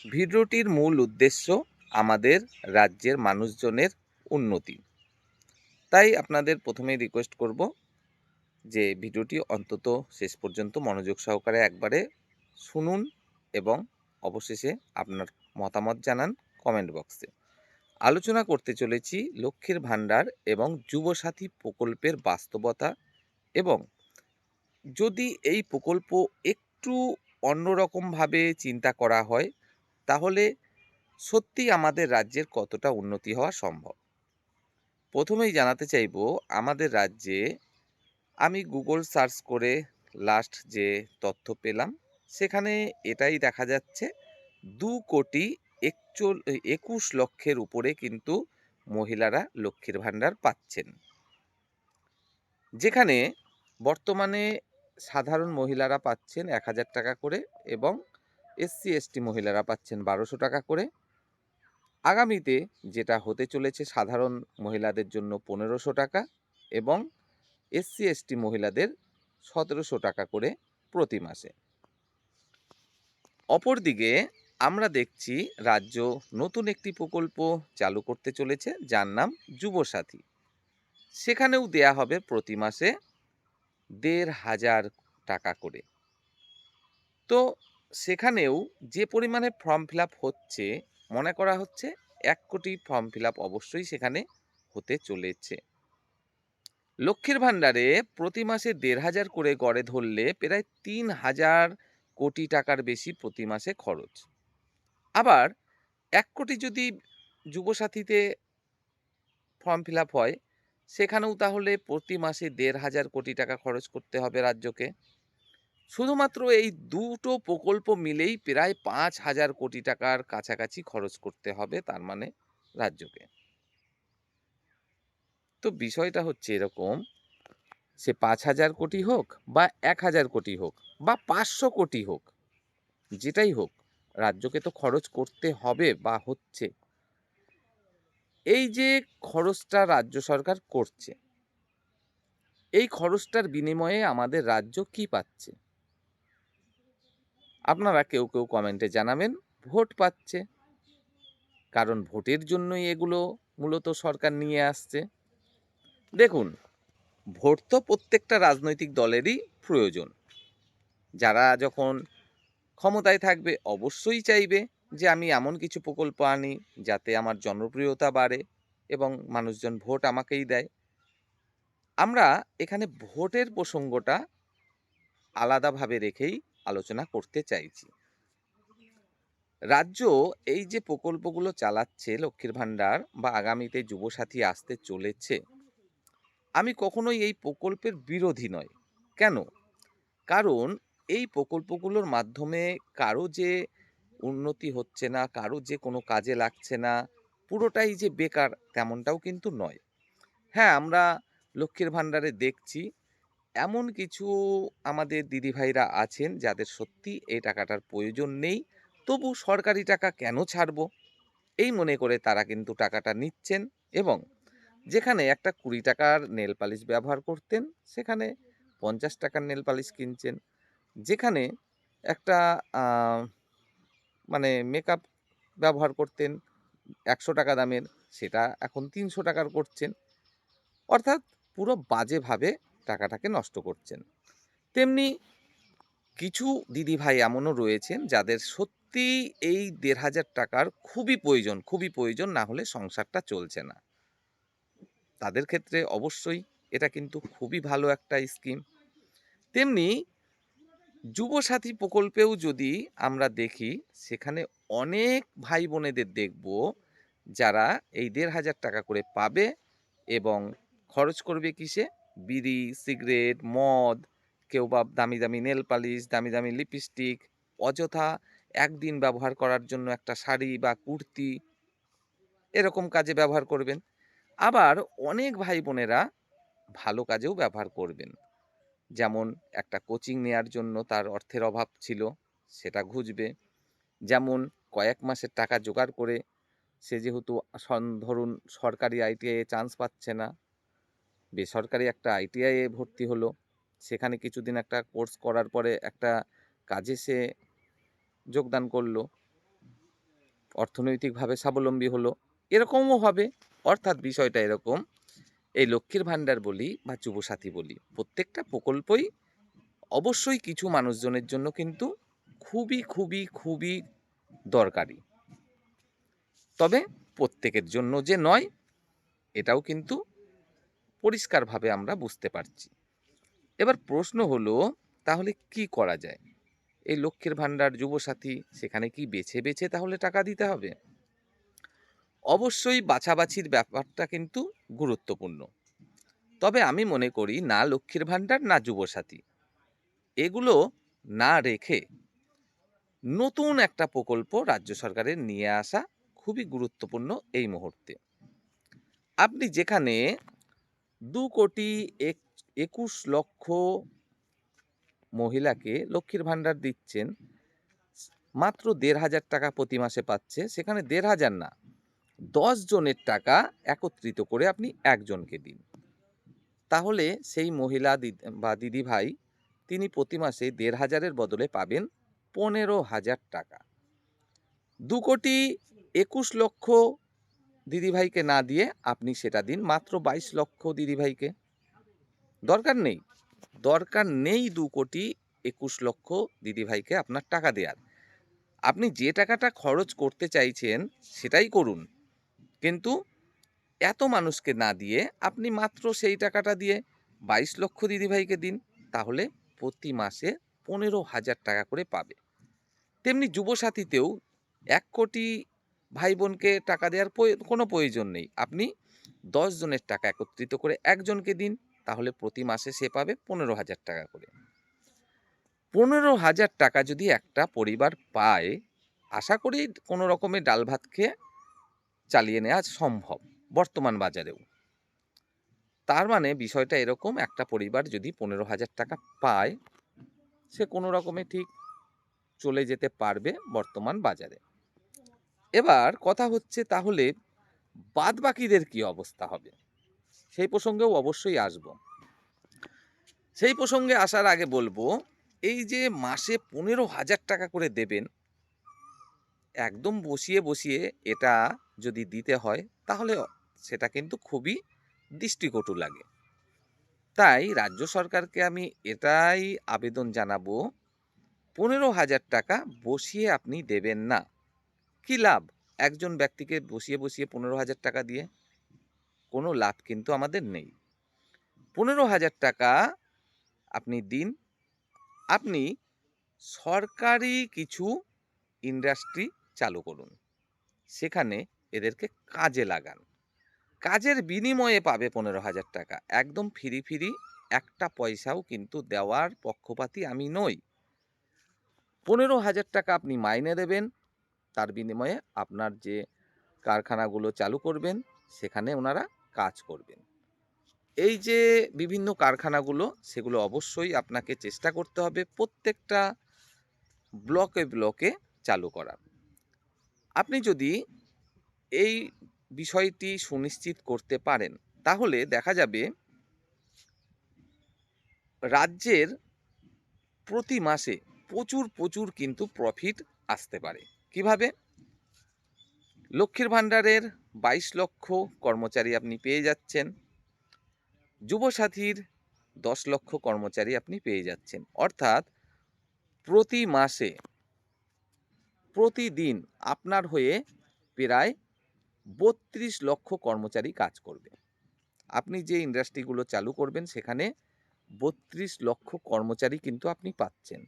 ভিডিওটির মূল উদ্দেশ্য আমাদের রাজ্যের মানুষজনের উন্নতি। তাই আপনাদের প্রথমেই রিকোয়েস্ট করব যে ভিডিওটি অন্তত শেষ পর্যন্ত মনোযোগ সহকারে একবারে শুনুন এবং অবশেষে আপনার মতামত জানান কমেন্ট বক্সে। আলোচনা করতে চলেছি লক্ষ্মীর ভাণ্ডার এবং যুবসাথী প্রকল্পের বাস্তবতা এবং যদি এই প্রকল্প একটু অন্যরকমভাবে চিন্তা করা হয় তাহলে সত্যি আমাদের রাজ্যের কতটা উন্নতি হওয়া সম্ভব। প্রথমেই জানাতে চাইব আমাদের রাজ্যে আমি গুগল সার্চ করে লাস্ট যে তথ্য পেলাম সেখানে এটাই দেখা যাচ্ছে 2,21,00,000 উপরে কিন্তু মহিলারা লক্ষ্মীর ভাণ্ডার পাচ্ছেন, যেখানে বর্তমানে সাধারণ মহিলারা পাচ্ছেন 1,000 টাকা করে এবং এসসি এসটি মহিলারা পাচ্ছেন 1200 টাকা করে। আগামীতে যেটা হতে চলেছে সাধারণ মহিলাদের জন্য 1500 টাকা এবং এসসি এসটি মহিলাদের 1700 টাকা করে প্রতি মাসে। অপরদিকে আমরা দেখছি রাজ্য নতুন একটি প্রকল্প চালু করতে চলেছে যার নাম যুবসাথী। সেখানেও দেয়া হবে প্রতি মাসে 1,500 টাকা করে। তো সেখানেও যে পরিমাণে ফর্ম ফিল আপ হচ্ছে, মনে করা হচ্ছে 1 কোটি ফর্ম ফিল আপ অবশ্যই সেখানে হতে চলেছে। লক্ষ্মীর ভাণ্ডারে প্রতি মাসে 1,500 করে গড়ে ধরলে প্রায় 3,000 কোটি টাকার বেশি প্রতি মাসে খরচ। আবার 1 কোটি যদি যুবসাথীতে ফর্ম ফিল আপ হয় সেখানেও তাহলে প্রতি মাসে 1,500 কোটি টাকা খরচ করতে হবে রাজ্যকে। শুধুমাত্র এই দুটো প্রকল্প মিলেই প্রায় 5,000 কোটি টাকার কাছাকাছি খরচ করতে হবে তার মানে রাজ্যকে। তো বিষয়টা হচ্ছে এরকম, সে 5,000 কোটি হোক বা 1,000 কোটি হোক বা 500 কোটি হোক, যেটাই হোক রাজ্যকে তো খরচ করতে হবে বা হচ্ছে। এই যে খরচটা রাজ্য সরকার করছে, এই খরচটার বিনিময়ে আমাদের রাজ্য কি পাচ্ছে? আপনারা কেউ কেউ কমেন্টে জানাবেন ভোট পাচ্ছে, কারণ ভোটের জন্যই এগুলো মূলত সরকার নিয়ে আসছে। দেখুন, ভোট তো প্রত্যেকটা রাজনৈতিক দলেরই প্রয়োজন। যারা যখন ক্ষমতায় থাকবে অবশ্যই চাইবে যে আমি এমন কিছু প্রকল্প আনি যাতে আমার জনপ্রিয়তা বাড়ে এবং মানুষজন ভোট আমাকেই দেয়। আমরা এখানে ভোটের প্রসঙ্গটা আলাদাভাবে রেখেই আলোচনা করতে চাইছি। রাজ্য এই যে প্রকল্পগুলো চালাচ্ছে লক্ষ্মীর ভাণ্ডার বা আগামীতে যুবসাথী আসতে চলেছে, আমি কখনোই এই প্রকল্পের বিরোধী নয়। কেন? কারণ এই প্রকল্পগুলোর মাধ্যমে কারো যে উন্নতি হচ্ছে না, কারো যে কোনো কাজে লাগছে না, পুরোটাই যে বেকার তেমনটাও কিন্তু নয়। হ্যাঁ, আমরা লক্ষ্মীর ভাণ্ডারে দেখছি এমন কিছু আমাদের দিদিভাইরা আছেন যাদের সত্যি এই টাকাটার প্রয়োজন নেই, তবু সরকারি টাকা কেন ছাড়বো? এই মনে করে তারা কিন্তু টাকাটা নিচ্ছেন এবং যেখানে একটা 20 টাকার নেল পালিশ ব্যবহার করতেন সেখানে 50 টাকার নেল পালিশ কিনছেন। যেখানে একটা মানে মেকআপ ব্যবহার করতেন 100 টাকা দামের, সেটা এখন 300 টাকার করছেন। অর্থাৎ পুরো বাজেভাবে টাকাটাকে নষ্ট করছেন। তেমনি কিছু দিদিভাই এমনও রয়েছেন যাদের সত্যিই এই 1,500 টাকার খুবই প্রয়োজন, না হলে সংসারটা চলছে না। তাদের ক্ষেত্রে অবশ্যই এটা কিন্তু খুবই ভালো একটা স্কিম। তেমনি যুবসাথী প্রকল্পেও যদি আমরা দেখি সেখানে অনেক ভাই বোনেদের দেখব যারা এই 1,500 টাকা করে পাবে এবং খরচ করবে কিসে? বিড়ি, সিগারেট, মদ, কেউ বা দামি দামি নেল পালিশ, দামি দামি লিপস্টিক, অযথা একদিন ব্যবহার করার জন্য একটা শাড়ি বা কুর্তি এরকম কাজে ব্যবহার করবেন। আবার অনেক ভাই বোনেরা ভালো কাজেও ব্যবহার করবেন। যেমন একটা কোচিং নেয়ার জন্য তার অর্থের অভাব ছিল, সেটা ঘুচবে। যেমন কয়েক মাসের টাকা জোগাড় করে সে যেহেতু ধরুন সরকারি আইটিআইয়ে চান্স পাচ্ছে না, বেসরকারি একটা আইটিআইয়ে ভর্তি হলো। সেখানে কিছুদিন একটা কোর্স করার পরে একটা কাজে সে যোগদান করলো। অর্থনৈতিকভাবে স্বাবলম্বী হলো, এরকমও হবে। অর্থাৎ বিষয়টা এরকম, এই লক্ষ্মীর ভাণ্ডার বলি বা যুবসাথী বলি, প্রত্যেকটা প্রকল্পই অবশ্যই কিছু মানুষজনের জন্য কিন্তু খুবই খুবই খুবই দরকারি। তবে প্রত্যেকের জন্য যে নয়, এটাও কিন্তু পরিষ্কারভাবে আমরা বুঝতে পারছি। এবার প্রশ্ন হলো, তাহলে কি করা যায়? এই লক্ষ্মীর ভাণ্ডার, যুবসাথী, সেখানে কি বেছে বেছে তাহলে টাকা দিতে হবে? অবশ্যই বাছাবাছির ব্যাপারটা কিন্তু গুরুত্বপূর্ণ। তবে আমি মনে করি না লক্ষ্মীর ভাণ্ডার না যুবসাথী, এগুলো না রেখে নতুন একটা প্রকল্প রাজ্য সরকারের নিয়ে আসা খুবই গুরুত্বপূর্ণ এই মুহূর্তে। আপনি যেখানে 2,21,00,000 মহিলাকে লক্ষ্মীর ভাণ্ডার দিচ্ছেন, মাত্র 1,500 টাকা প্রতি মাসে পাচ্ছে, সেখানে 1,500 না, 10 জনের টাকা একত্রিত করে আপনি একজনকে দিন। তাহলে সেই মহিলা বা দিদি ভাই, তিনি প্রতি মাসে 1,500-এর বদলে পাবেন 15,000 টাকা। 2,21,00,000 দিদিভাইকে না দিয়ে আপনি সেটা দিন মাত্র 22 লক্ষ দিদিভাইকে। দরকার নেই, দরকার নেই 2,21,00,000 দিদিভাইকে আপনার টাকা দেওয়ার। আপনি যে টাকাটা খরচ করতে চাইছেন সেটাই করুন, কিন্তু এত মানুষকে না দিয়ে আপনি মাত্র সেই টাকাটা দিয়ে 22 লক্ষ দিদিভাইকে দিন, তাহলে প্রতি মাসে 15,000 টাকা করে পাবে। তেমনি যুবসাথীতেও 1 কোটি ভাই বোনকে টাকা দেওয়ার কোনো প্রয়োজন নেই। আপনি 10 জনের টাকা একত্রিত করে একজনকে দিন, তাহলে প্রতি মাসে সে পাবে 15,000 টাকা করে। 15,000 টাকা যদি একটা পরিবার পায়, আশা করি কোনো রকমের ডাল ভাত খেয়ে চালিয়ে নেওয়া সম্ভব বর্তমান বাজারেও। তার মানে বিষয়টা এরকম, একটা পরিবার যদি 15,000 টাকা পায়, সে কোনো রকমে ঠিক চলে যেতে পারবে বর্তমান বাজারে। এবার কথা হচ্ছে, তাহলে বাদবাকিদের কি অবস্থা হবে? সেই প্রসঙ্গেও অবশ্যই আসব। সেই প্রসঙ্গে আসার আগে বলবো, এই যে মাসে 15,000 টাকা করে দেবেন, একদম বসিয়ে বসিয়ে এটা যদি দিতে হয়, তাহলে সেটা কিন্তু খুবই দৃষ্টিকটু লাগে। তাই রাজ্য সরকারকে আমি এটাই আবেদন জানাবো, 15,000 টাকা বসিয়ে আপনি দেবেন না। কি লাভ একজন ব্যক্তিকে বসিয়ে বসিয়ে 15,000 টাকা দিয়ে? কোনো লাভ কিন্তু আমাদের নেই। 15,000 টাকা আপনি দিন, আপনি সরকারি কিছু ইন্ডাস্ট্রি চালু করুন, সেখানে এদেরকে কাজে লাগান। কাজের বিনিময়ে পাবে 15,000 টাকা, একদম ফ্রি ফ্রি, একটা পয়সাও কিন্তু দেওয়ার পক্ষপাতী আমি নই। 15,000 টাকা আপনি মাইনে দেবেন, তার বিনিময়ে আপনার যে কারখানাগুলো চালু করবেন, সেখানে ওনারা কাজ করবেন। এই যে বিভিন্ন কারখানাগুলো, সেগুলো অবশ্যই আপনাকে চেষ্টা করতে হবে প্রত্যেকটা ব্লকে ব্লকে চালু করার। আপনি যদি এই বিষয়টি সুনিশ্চিত করতে পারেন, তাহলে দেখা যাবে রাজ্যের প্রতি মাসে প্রচুর প্রচুর কিন্তু প্রফিট আসতে পারে। কিভাবে? লক্ষ্মীর ভাণ্ডারের 22 লক্ষ কর্মচারী আপনি পেয়ে যাচ্ছেন, যুবসাথীর 10 লক্ষ কর্মচারী আপনি পেয়ে যাচ্ছেন। অর্থাৎ প্রতি মাসে, প্রতিদিন আপনার হয়ে প্রায় 32 লক্ষ কর্মচারী কাজ করবে। আপনি যে ইন্ডাস্ট্রিগুলো চালু করবেন, সেখানে 32 লক্ষ কর্মচারী কিন্তু আপনি পাচ্ছেন।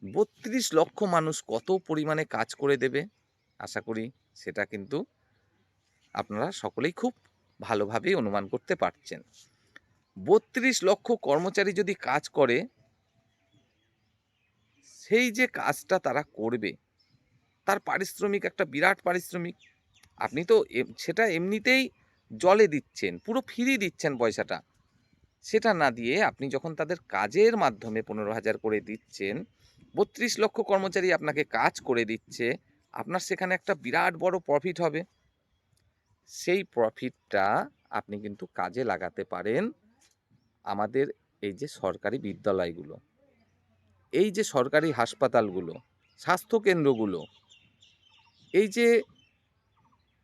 32 লক্ষ মানুষ কত পরিমাণে কাজ করে দেবে, আশা করি সেটা কিন্তু আপনারা সকলেই খুব ভালোভাবেই অনুমান করতে পারছেন। 32 লক্ষ কর্মচারী যদি কাজ করে, সেই যে কাজটা তারা করবে, তার পারিশ্রমিক একটা বিরাট পারিশ্রমিক। আপনি তো সেটা এমনিতেই জলে দিচ্ছেন, পুরো ফ্রি দিচ্ছেন পয়সাটা। সেটা না দিয়ে আপনি যখন তাদের কাজের মাধ্যমে 15,000 করে দিচ্ছেন, 32 লক্ষ কর্মচারী আপনাকে কাজ করে দিচ্ছে, আপনার সেখানে একটা বিরাট বড় প্রফিট হবে। সেই প্রফিটটা আপনি কিন্তু কাজে লাগাতে পারেন আমাদের এই যে সরকারি বিদ্যালয়গুলো, এই যে সরকারি হাসপাতালগুলো, স্বাস্থ্যকেন্দ্রগুলো, এই যে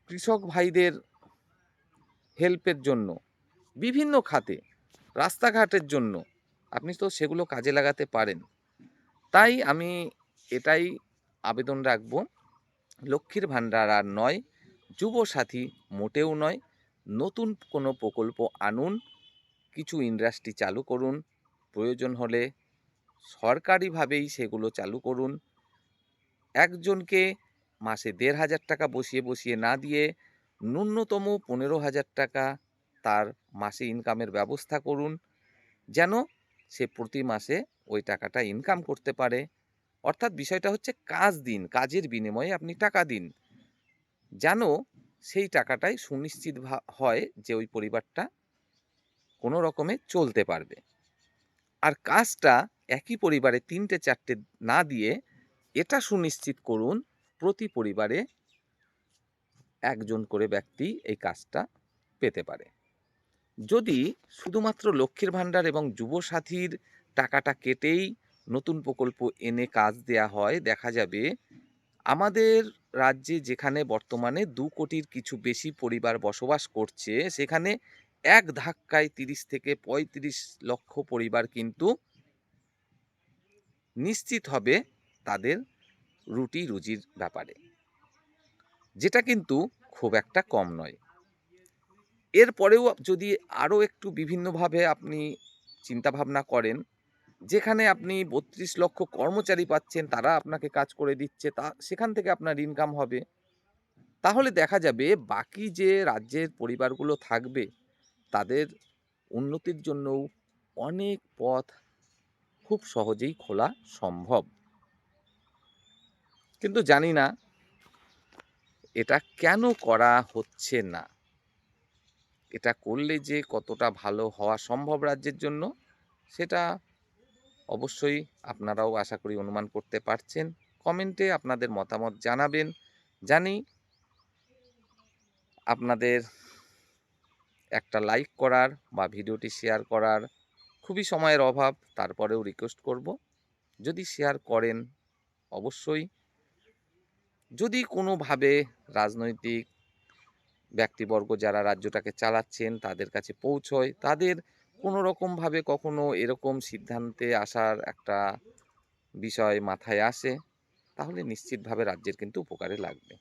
কৃষক ভাইদের হেল্পের জন্য বিভিন্ন খাতে, রাস্তাঘাটের জন্য আপনি তো সেগুলো কাজে লাগাতে পারেন। তাই আমি এটাই আবেদন রাখবো, লক্ষ্মীর ভাণ্ডার আর নয়, যুবসাথী মোটেও নয়, নতুন কোনো প্রকল্প আনুন, কিছু ইন্ডাস্ট্রি চালু করুন, প্রয়োজন হলে সরকারিভাবেই সেগুলো চালু করুন। একজনকে মাসে ১৫০০ টাকা বসিয়ে বসিয়ে না দিয়ে ন্যূনতম ১৫,০০০ টাকা তার মাসে ইনকামের ব্যবস্থা করুন, যেন সে প্রতি মাসে ওই টাকাটা ইনকাম করতে পারে। অর্থাৎ বিষয়টা হচ্ছে কাজ দিন, কাজের বিনিময়ে আপনি টাকা দিন, যেন সেই টাকাটাই সুনিশ্চিত হয় যে ওই পরিবারটা কোনো রকমে চলতে পারবে। আর কাজটা একই পরিবারে ৩টে ৪টে না দিয়ে এটা সুনিশ্চিত করুন প্রতি পরিবারে একজন করে ব্যক্তি এই কাজটা পেতে পারে। যদি শুধুমাত্র লক্ষ্মীর ভাণ্ডার এবং যুবসাথীর টাকাটা কেটেই নতুন প্রকল্প এনে কাজ দেয়া হয়, দেখা যাবে আমাদের রাজ্যে যেখানে বর্তমানে ২ কোটির কিছু বেশি পরিবার বসবাস করছে, সেখানে এক ধাক্কায় ৩০ থেকে ৩৫ লক্ষ পরিবার কিন্তু নিশ্চিত হবে তাদের রুটি রুজির ব্যাপারে, যেটা কিন্তু খুব একটা কম নয়। এরপরেও যদি আরও একটু বিভিন্নভাবে আপনি চিন্তাভাবনা করেন, যেখানে আপনি ৩২ লক্ষ কর্মচারী পাচ্ছেন, তারা আপনাকে কাজ করে দিচ্ছে, সেখান থেকে আপনার ইনকাম হবে। তাহলে দেখা যাবে বাকি যে রাজ্যের পরিবারগুলো থাকবে, তাদের উন্নতির জন্যও অনেক পথ খুব সহজেই খোলা সম্ভব। কিন্তু জানি না এটা কেন করা হচ্ছে না? এটা করলে যে কতটা ভালো হওয়া সম্ভব রাজ্যের জন্য, সেটা অবশ্যই আপনারাও আশা করি অনুমান করতে পারছেন। কমেন্টে আপনাদের মতামত জানাবেন। জানি আপনাদের একটা লাইক করার বা ভিডিওটি শেয়ার করার খুবই সময়ের অভাব, তারপরেও রিকোয়েস্ট করব, যদি শেয়ার করেন অবশ্যই। যদি কোনোভাবে রাজনৈতিক ব্যক্তিবর্গ যারা রাজ্যটাকে চালাচ্ছেন তাদের কাছে পৌঁছয়, তাদের কোনো রকমভাবে কখনো এরকম সিদ্ধান্তে আসার একটা বিষয় মাথায় আসে, তাহলে নিশ্চিতভাবে রাজ্যের কিন্তু উপকারে লাগবে।